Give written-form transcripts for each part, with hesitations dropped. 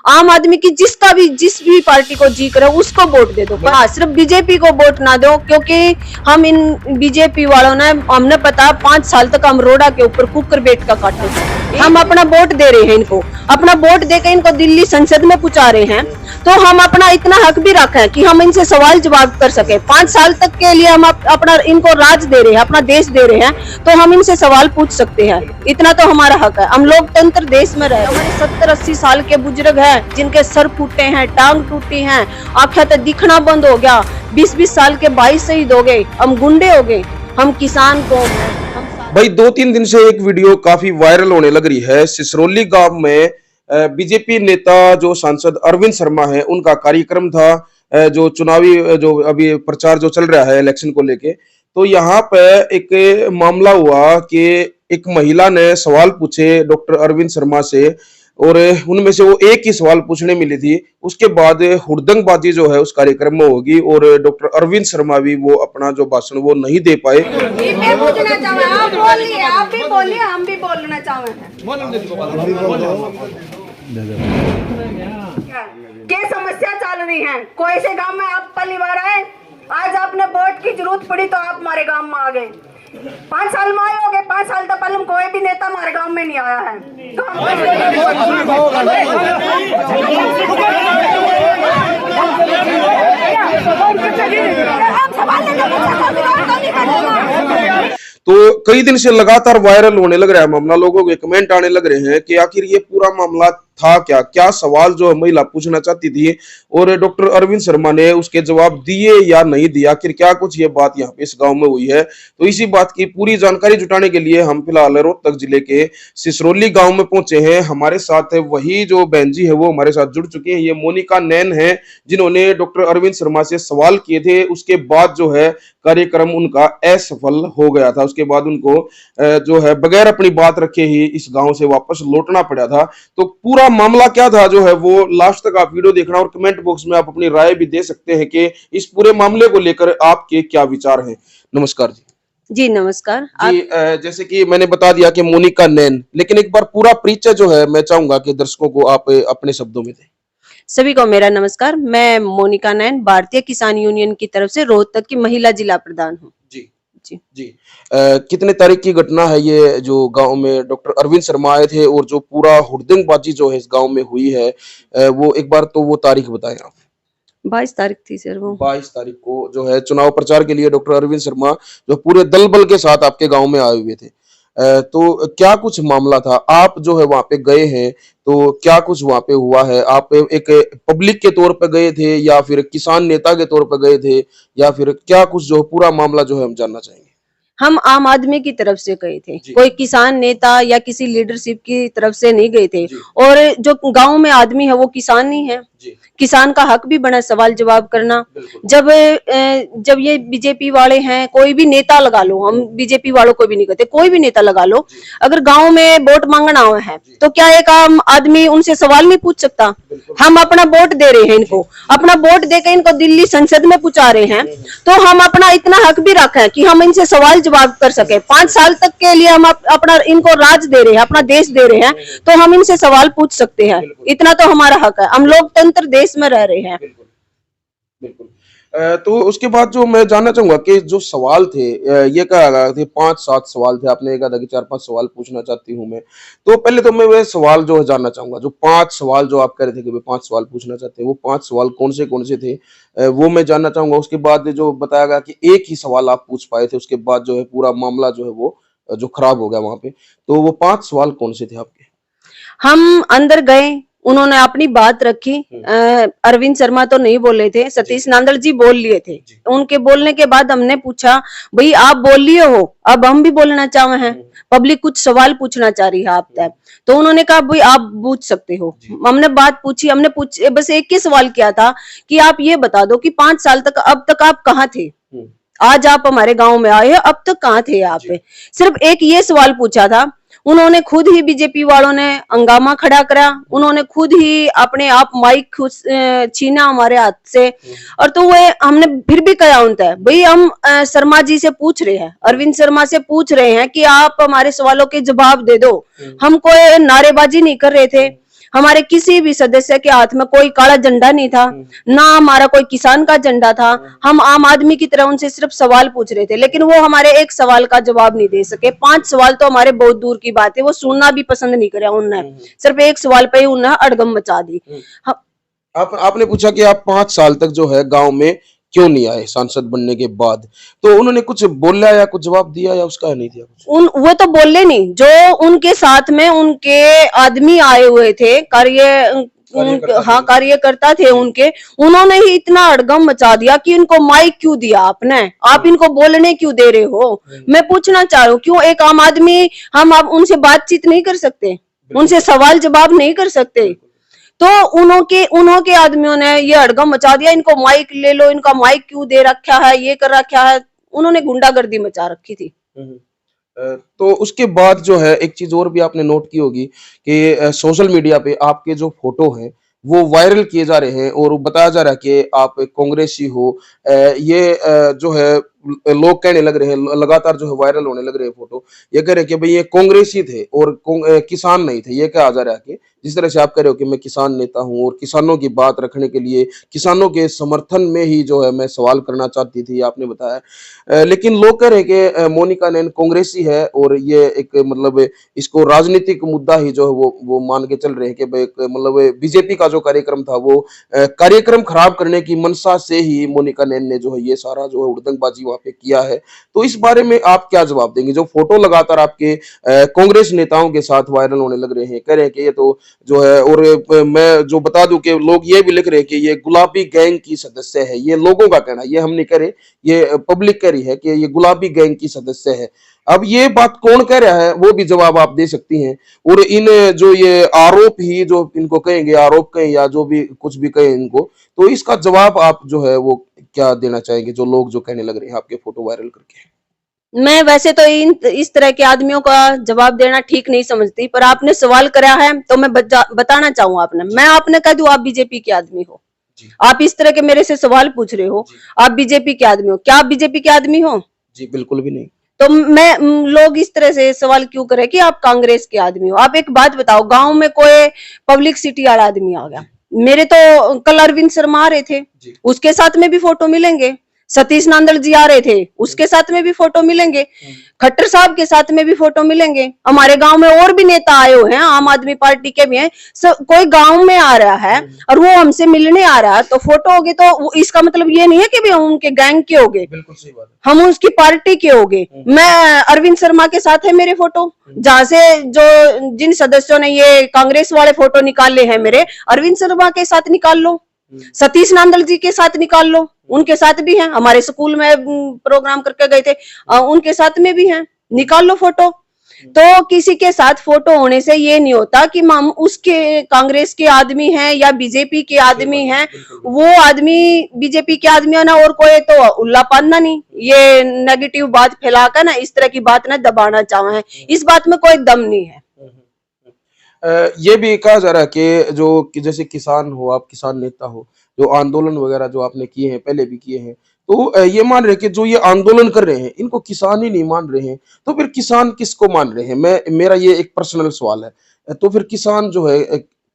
आम आदमी की जिस भी पार्टी को जी करे उसको वोट दे दो। हाँ, सिर्फ बीजेपी को वोट ना दो, क्योंकि हम इन बीजेपी वालों ने हमने पता 5 साल तक हम रोड़ा के ऊपर कुकर बैठ का काटे थे। हम अपना वोट दे रहे हैं इनको, अपना वोट देकर इनको दिल्ली संसद में पहुंचा रहे हैं, तो हम अपना इतना हक भी रखें कि हम इनसे सवाल जवाब कर सके। 5 साल तक के लिए हम अपना इनको राज दे रहे हैं, अपना देश दे रहे हैं, तो हम इनसे सवाल पूछ सकते हैं। इतना तो हमारा हक है। हम लोकतंत्र देश में रहे। हमारे 70-80 साल के बुजुर्ग हैं जिनके सर फूटे हैं, टांग टूटी हैं, आंखें तो दिखना बंद हो गया। 20-20 साल के 22 शहीद हो गए। हम गुंडे हो गए, हम किसान कौम हैं। भाई 2-3 दिन से एक वीडियो काफी वायरल होने लग रही है। सिसरौली गांव में बीजेपी नेता जो सांसद अरविंद शर्मा है उनका कार्यक्रम था, जो चुनावी जो अभी प्रचार जो चल रहा है इलेक्शन को लेके। तो यहाँ पे एक मामला हुआ कि एक महिला ने सवाल पूछे डॉक्टर अरविंद शर्मा से, और उनमें से वो एक ही सवाल पूछने मिली थी। उसके बाद हुड़दंगबाजी जो है उस कार्यक्रम में होगी, और डॉक्टर अरविंद शर्मा भी वो अपना जो भाषण वो नहीं दे पाए। आप भी बोलिए, हम भी बोलना चाहें। क्या समस्या चल रही है? कोई से गांव में आप पहली बार आए, आज आपने वोट की जरूरत पड़ी तो आप हमारे गांव में आ गए। 5 साल में आए हो गए, 5 साल तक पहले कोई भी नेता हमारे गांव में नहीं आया है। तो तो कई दिन से लगातार वायरल होने लग रहा है मामला। लोगों के कमेंट आने लग रहे हैं कि आखिर ये पूरा मामला था क्या सवाल जो महिला पूछना चाहती थी, और डॉक्टर अरविंद शर्मा ने उसके जवाब दिए या नहीं दिया, आखिर क्या कुछ ये बात यहाँ पे इस गांव में हुई है। तो इसी बात की पूरी जानकारी जुटाने के लिए हम फिलहाल रोहतक जिले के सिसरौली गांव में पहुंचे हैं। हमारे साथ वही जो बहन जी है वो हमारे साथ जुड़ चुकी है। ये मोनिका नैन है जिन्होंने डॉक्टर अरविंद शर्मा से सवाल किए थे। उसके बाद जो है कार्यक्रम उनका असफल हो गया था। उसके बाद उनको जो है बगैर अपनी बात रखे ही इस गांव से वापस लौटना पड़ा था। तो पूरा मामला क्या था जो है वो लास्ट तक आप वीडियो देखना, और कमेंट बॉक्स में आप अपनी राय भी दे सकते हैं कि इस पूरे मामले को लेकर आपके क्या विचार हैं। नमस्कार जी। जी नमस्कार जी, जैसे कि मैंने बता दिया कि मोनिका नैन, लेकिन एक बार पूरा परिचय जो है मैं चाहूंगा कि दर्शकों को आप अपने शब्दों में दें। सभी को मेरा नमस्कार। मैं मोनिका नैन भारतीय किसान यूनियन की तरफ से रोहतक की महिला जिला प्रधान हूँ। जी कितने तारीख की घटना है ये जो गांव में डॉक्टर अरविंद शर्मा आए थे, और जो पूरा हुड़दंगबाजी जो है इस गांव में हुई है, वो एक बार तो वो तारीख बताएं आप। 22 तारीख थी सर वो। 22 तारीख को जो है चुनाव प्रचार के लिए डॉक्टर अरविंद शर्मा जो पूरे दल बल के साथ आपके गांव में आए हुए थे। तो क्या कुछ मामला था? आप जो है वहां पे गए हैं, तो क्या कुछ वहां पे हुआ है? आप एक पब्लिक के तौर पे गए थे या फिर किसान नेता के तौर पे गए थे, या फिर क्या कुछ जो पूरा मामला जो है हम जानना चाहेंगे। हम आम आदमी की तरफ से गए थे, कोई किसान नेता या किसी लीडरशिप की तरफ से नहीं गए थे। और जो गांव में आदमी है वो किसान ही है। किसान का हक भी बना सवाल जवाब करना। जब ये बीजेपी वाले हैं, कोई भी नेता लगा लो, हम बीजेपी वालों को भी नहीं कहते, कोई भी नेता लगा लो, अगर गांव में वोट मांगना है तो क्या एक आम आदमी उनसे सवाल नहीं पूछ सकता? हम अपना वोट दे रहे हैं इनको, अपना वोट देकर इनको दिल्ली संसद में पहुंचा रहे हैं, तो हम अपना इतना हक भी रखें कि हम इनसे सवाल जवाब कर सके। 5 साल तक के लिए हम अपना इनको राज दे रहे हैं, अपना देश दे रहे हैं, तो हम इनसे सवाल पूछ सकते हैं। इतना तो हमारा हक है। हम लोकतंत्र देश में रह रहे हैं। बिल्कुल। तो उसके बाद जो मैं जानना चाहूंगा कि जो सवाल थे, ये कहा गया थे 5-7 सवाल थे, आपने कहा था कि 4-5 सवाल पूछना चाहती हूँ मैं। तो पहले तो मैं वह सवाल जो है जानना चाहूंगा, जो 5 सवाल जो आप कह रहे थे कि 5 सवाल पूछना चाहते हैं, वो 5 सवाल कौन से थे, वो मैं जानना चाहूंगा। उसके बाद जो बताया गया कि एक ही सवाल आप पूछ पाए थे, उसके बाद जो है पूरा मामला जो है वो जो खराब हो गया वहां पे, तो वो 5 सवाल कौन से थे आपके? हम अंदर गए, उन्होंने अपनी बात रखी। अरविंद शर्मा तो नहीं बोले थे, सतीश नांदल जी बोल लिए थे। उनके बोलने के बाद हमने पूछा, भाई आप बोल लिए हो, अब हम भी बोलना चाहे हैं, पब्लिक कुछ सवाल पूछना चाह रही है आप तक। तो उन्होंने कहा भाई आप पूछ सकते हो। हमने बात पूछी, हमने बस एक ही सवाल किया था कि आप ये बता दो कि 5 साल तक अब तक आप कहाँ थे? आज आप हमारे गांव में आए, अब तक कहाँ थे आप? सिर्फ एक ये सवाल पूछा था। उन्होंने खुद ही बीजेपी वालों ने हंगामा खड़ा करा, उन्होंने खुद ही अपने आप माइक छीना हमारे हाथ से। और तो वो हमने फिर भी कहा उनसे, भाई हम शर्मा जी से पूछ रहे हैं, अरविंद शर्मा से पूछ रहे हैं कि आप हमारे सवालों के जवाब दे दो। हम कोई नारेबाजी नहीं कर रहे थे, हमारे किसी भी सदस्य के हाथ में कोई काला झंडा नहीं था, ना हमारा कोई किसान का झंडा था। हम आम आदमी की तरह उनसे सिर्फ सवाल पूछ रहे थे, लेकिन वो हमारे एक सवाल का जवाब नहीं दे सके। 5 सवाल तो हमारे बहुत दूर की बात है, वो सुनना भी पसंद नहीं करे उन्होंने, सिर्फ एक सवाल पे ही उन्होंने अड़गम मचा दी। आपने पूछा कि आप 5 साल तक जो है गांव में क्यों नहीं आए सांसद बनने के बाद, तो उन्होंने कुछ बोला या कुछ जवाब दिया या उसका नहीं दिया कुछ? वो तो बोले नहीं, जो उनके साथ में उनके आदमी आए हुए थे, कार्यकर्ता थे उनके, उन्होंने ही इतना अड़गम मचा दिया कि इनको माइक क्यों दिया आपने, आप इनको बोलने क्यों दे रहे हो। मैं पूछना चाह रही हूँ, क्यों एक आम आदमी, हम आप उनसे बातचीत नहीं कर सकते, उनसे सवाल जवाब नहीं कर सकते? तो उन्होंने आदमियों ने ये अड़गम मचा दिया, इनको माइक ले लो, इनका माइक क्यों दे रखा है, ये कर रखा है। उन्होंने गुंडागर्दी मचा रखी थी। तो उसके बाद जो है एक चीज और भी आपने नोट की होगी कि सोशल मीडिया पे आपके जो फोटो हैं वो वायरल किए जा रहे हैं और बताया जा रहा है कि आप एक कांग्रेसी हो। ये जो है लोग कहने लग रहे हैं, लगातार जो है वायरल होने लग रहे हैं फोटो, ये कह रहे हैं कि भाई ये कांग्रेसी थे और किसान नहीं थे। ये कहा जा रहा है कि जिस तरह से आप कह रहे हो कि मैं किसान नेता हूं और किसानों की बात रखने के लिए, किसानों के समर्थन में ही जो है मैं सवाल करना चाहती थी, आपने बताया। लेकिन लोग कह रहे हैं कि मोनिका नैन कांग्रेसी है और ये एक मतलब इसको राजनीतिक मुद्दा ही जो है वो मान के चल रहे हैं कि भाई मतलब बीजेपी का जो कार्यक्रम था वो कार्यक्रम खराब करने की मंशा से ही मोनिका नैन ने जो है ये सारा जो है उड़दंगबाजी वहां पे किया है। तो इस बारे में आप क्या जवाब देंगे? जो फोटो लगातार आपके कांग्रेस नेताओं के साथ वायरल होने लग रहे हैं, कह रहे हैं कि ये तो जो है, और मैं जो बता दूं कि लोग ये भी लिख रहे हैं कि ये गुलाबी गैंग की सदस्य है। ये लोगों का कहना है, ये हम नहीं कह रहे, ये पब्लिक कह रही है कि ये गुलाबी गैंग की सदस्य है। अब ये बात कौन कह रहा है वो भी जवाब आप दे सकती हैं। और इन जो ये आरोप ही जो इनको कहेंगे, आरोप कहें या जो भी कुछ भी कहें इनको, तो इसका जवाब आप जो है वो क्या देना चाहेंगे, जो लोग जो कहने लग रहे हैं आपके फोटो वायरल करके? मैं वैसे तो इस तरह के आदमियों का जवाब देना ठीक नहीं समझती, पर आपने सवाल करा है तो मैं बताना चाहूँ आपने, मैं आपने कह दूं आप बीजेपी के आदमी हो, आप इस तरह के मेरे से सवाल पूछ रहे हो, आप बीजेपी के आदमी हो, क्या आप बीजेपी के आदमी हो? जी बिल्कुल भी नहीं। तो लोग इस तरह से सवाल क्यों करे कि आप कांग्रेस के आदमी हो? आप एक बात बताओ, गांव में कोई पब्लिसिटी वाला आदमी आ गया, मेरे तो कल अरविंद शर्मा आ रहे थे, उसके साथ में भी फोटो मिलेंगे। सतीश नांदल जी आ रहे थे, उसके साथ में भी फोटो मिलेंगे। खट्टर साहब के साथ में भी फोटो मिलेंगे। हमारे गांव में और भी नेता आए हुए हैं, आम आदमी पार्टी के भी हैं। कोई गांव में आ रहा है और वो हमसे मिलने आ रहा है तो फोटो होगी, तो इसका मतलब ये नहीं है कि भी हम उनके गैंग के होंगे, बिल्कुल सही बात है, हम उसकी पार्टी के होंगे। मैं अरविंद शर्मा के साथ है मेरे फोटो, जहां से जो जिन सदस्यों ने ये कांग्रेस वाले फोटो निकाले हैं मेरे, अरविंद शर्मा के साथ निकाल लो, सतीश नांदल जी के साथ निकाल लो, उनके साथ भी हैं। हमारे स्कूल में प्रोग्राम करके गए थे, उनके साथ में भी हैं, निकाल लो फोटो। तो किसी के साथ फोटो होने से ये नहीं होता कि हम उसके कांग्रेस के आदमी हैं या बीजेपी के आदमी हैं। वो आदमी बीजेपी के आदमी है ना, और कोई तो उल्ला पाना नहीं। ये नेगेटिव बात फैलाकर ना इस तरह की बात ना दबाना चाहे, इस बात में कोई दम नहीं है। ये भी कहा जा रहा है कि जो कि जैसे किसान हो, आप किसान नेता हो, जो आंदोलन वगैरह जो आपने किए हैं, पहले भी किए हैं, तो ये मान रहे कि जो ये आंदोलन कर रहे हैं इनको किसान ही नहीं मान रहे हैं, तो फिर किसान किसको मान रहे हैं? मेरा ये एक पर्सनल सवाल है। तो फिर किसान जो है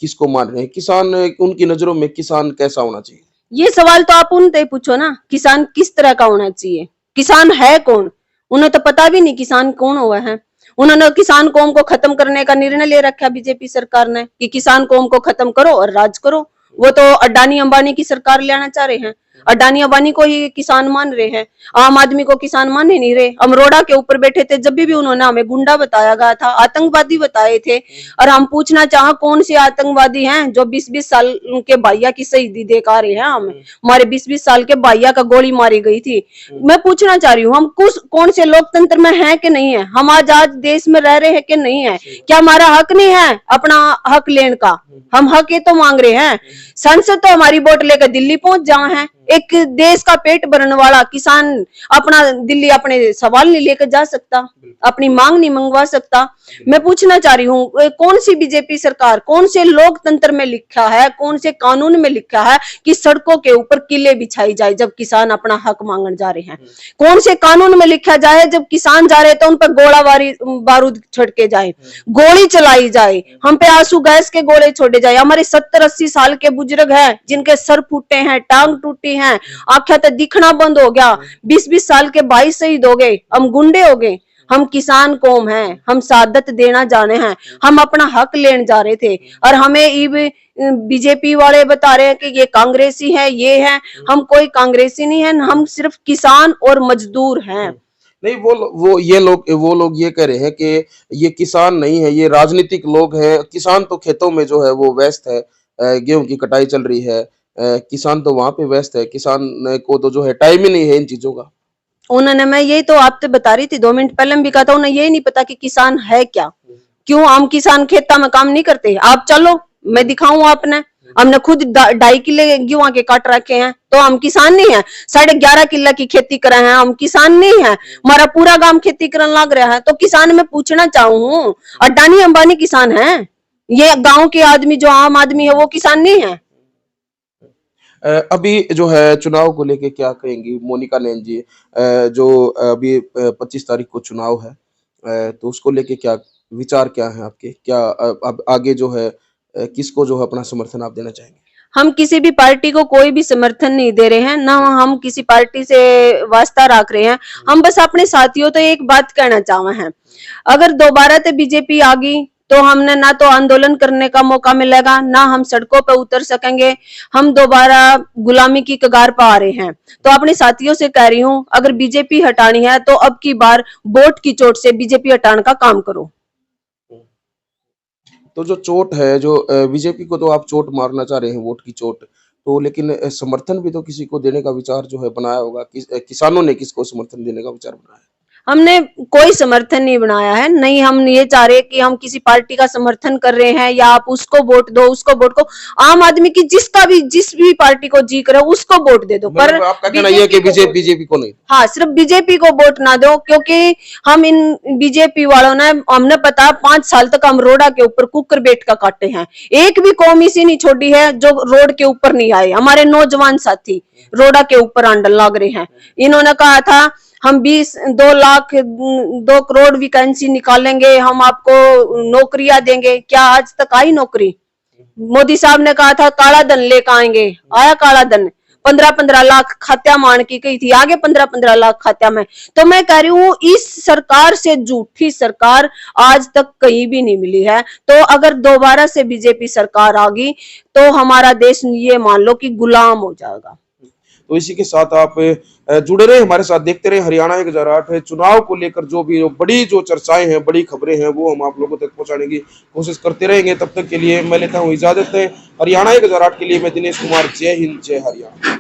किसको मान रहे हैं? किसान उनकी नजरों में किसान कैसा होना चाहिए? ये सवाल तो आप उनसे पूछो ना, किसान किस तरह का होना चाहिए, किसान है कौन? उन्हें तो पता भी नहीं किसान कौन हुआ है। उन्होंने किसान कौम को खत्म करने का निर्णय ले रखा बीजेपी सरकार ने कि किसान कौम को खत्म करो और राज करो। वो तो अडानी अंबानी की सरकार लाना चाह रहे हैं, अडानी अंबानी को ही किसान मान रहे हैं, आम आदमी को किसान मान ही नहीं रहे। अमरोड़ा के ऊपर बैठे थे, जब भी उन्होंने हमें गुंडा बताया गया था, आतंकवादी बताए थे। और हम पूछना चाहे कौन से आतंकवादी हैं जो 20-20 साल के भाइया की शहीदी देख आ रहे हैं? हमें हमारे 20-20 साल के भाइया का गोली मारी गई थी। मैं पूछना चाह रही हूँ, हम कौन से लोकतंत्र में हैं कि नहीं है? हम आजाद देश में रह रहे हैं कि नहीं है? क्या हमारा हक नहीं है अपना हक लेने का? हम हक ये तो मांग रहे हैं। संसद तो हमारी वोट लेकर दिल्ली पहुंच जाए हैं, एक देश का पेट भरने वाला किसान अपना दिल्ली अपने सवाल नहीं लेकर जा सकता, अपनी मांग नहीं मंगवा सकता। मैं पूछना चाह रही हूँ, कौन सी बीजेपी सरकार, कौन से लोकतंत्र में लिखा है, कौन से कानून में लिखा है कि सड़कों के ऊपर किले बिछाई जाए जब किसान अपना हक मांगने जा रहे हैं? कौन से कानून में लिखा जाए जब किसान जा रहे तो उन पर गोला बारूद छिड़के जाए, गोली चलाई जाए, हम पे आंसू गैस के गोले छोड़े जाए? हमारे 70-80 साल के बुजुर्ग हैं जिनके सर फूटे हैं, टांग टूटी हैं, आंखें तो दिखना बंद हो गया, 20-20 साल के 22 शहीद हो गए, हम गुंडे हो गए। हम किसान कौम हैं, हम शहादत देना जाने हैं, हम अपना हक लेने जा रहे थे और हमें बीजेपी वाले बता रहे हैं कि ये कांग्रेसी है, ये है। हम कोई कांग्रेसी नहीं है, हम सिर्फ किसान और मजदूर हैं। नहीं, वो लोग ये कह रहे हैं कि ये किसान नहीं है, ये राजनीतिक लोग हैं। किसान तो खेतों में जो है वो व्यस्त है, गेहूं की कटाई चल रही है, किसान तो वहां पे व्यस्त है, किसान को तो जो है टाइम ही नहीं है इन चीजों का। उन्होंने, मैं यही तो आपसे बता रही थी 2 मिनट पहले भी कहा था, उन्हें यही नहीं पता कि किसान है क्या। क्यों हम किसान खेता में काम नहीं करते? आप चलो, मैं दिखाऊं आपने, हमने खुद 2.5 किले गेहूं के काट रखे हैं, तो हम किसान नहीं है? 11.5 किला की खेती कर रहे हैं, हम किसान नहीं है? हमारा पूरा गांव खेती करने लग रहा है, तो किसान मैं पूछना चाहूँ, अडानी अंबानी किसान है? ये गांव के आदमी जो आम आदमी है वो किसान नहीं है? अभी जो है चुनाव को लेके क्या कहेंगी मोनिका नैन जी? जो अभी 25 तारीख को चुनाव है, तो उसको लेके क्या विचार क्या है आपके? क्या अब आगे जो है किसको जो है अपना समर्थन आप देना चाहेंगे? हम किसी भी पार्टी को कोई भी समर्थन नहीं दे रहे हैं, ना हम किसी पार्टी से वास्ता रख रहे हैं। हम बस अपने साथियों तो एक बात कहना चाहे हैं, अगर दोबारा से बीजेपी आ गई तो हमने ना तो आंदोलन करने का मौका मिलेगा, ना हम सड़कों पर उतर सकेंगे, हम दोबारा गुलामी की कगार पर आ रहे हैं। तो अपने साथियों से कह रही हूँ, अगर बीजेपी हटानी है तो अब की बार वोट की चोट से बीजेपी हटाने का काम करो। तो जो चोट है, जो बीजेपी को तो आप चोट मारना चाह रहे हैं, वोट की चोट, तो लेकिन समर्थन भी तो किसी को देने का विचार जो है बनाया होगा। किसानों ने किसको समर्थन देने का विचार बनाया है? हमने कोई समर्थन नहीं बनाया है, नहीं हम ये चाह रहे कि हम किसी पार्टी का समर्थन कर रहे हैं या आप उसको वोट दो, उसको वोट को। आम आदमी की जिस भी पार्टी को जी करे उसको वोट दे दो, पर आपका कहना यह है कि बीजेपी को नहीं? हाँ, सिर्फ बीजेपी को वोट ना दो, क्योंकि हम इन बीजेपी वालों ने, हमने पता 5 साल तक हम रोडा के ऊपर कुकर बैठ का काटे हैं, एक भी कौम ऐसी नहीं छोड़ी है जो रोड के ऊपर नहीं आए। हमारे नौजवान साथी रोडा के ऊपर आंडल लग रहे हैं। इन्होंने कहा था हम 2 करोड़ वैकेंसी निकालेंगे, हम आपको नौकरियां देंगे। क्या आज तक आई नौकरी? मोदी साहब ने कहा था काला धन लेकर आएंगे, आया काला धन? 15-15 लाख खात्या मान की गई थी, आगे 15-15 लाख खात्या में। तो मैं कह रही हूँ इस सरकार से झूठी सरकार आज तक कहीं भी नहीं मिली है। तो अगर दोबारा से बीजेपी सरकार आ गई तो हमारा देश ये मान लो कि गुलाम हो जाएगा। तो इसी के साथ आप जुड़े रहे हमारे साथ, देखते रहे हरियाणा 1008 है। चुनाव को लेकर जो भी बड़ी जो चर्चाएं हैं, बड़ी खबरें हैं, वो हम आप लोगों तक पहुंचाने की कोशिश करते रहेंगे। तब तक के लिए मैं लेता हूं इजाजत है। हरियाणा 1008 के लिए मैं दिनेश कुमार, जय हिंद, जय हरियाणा।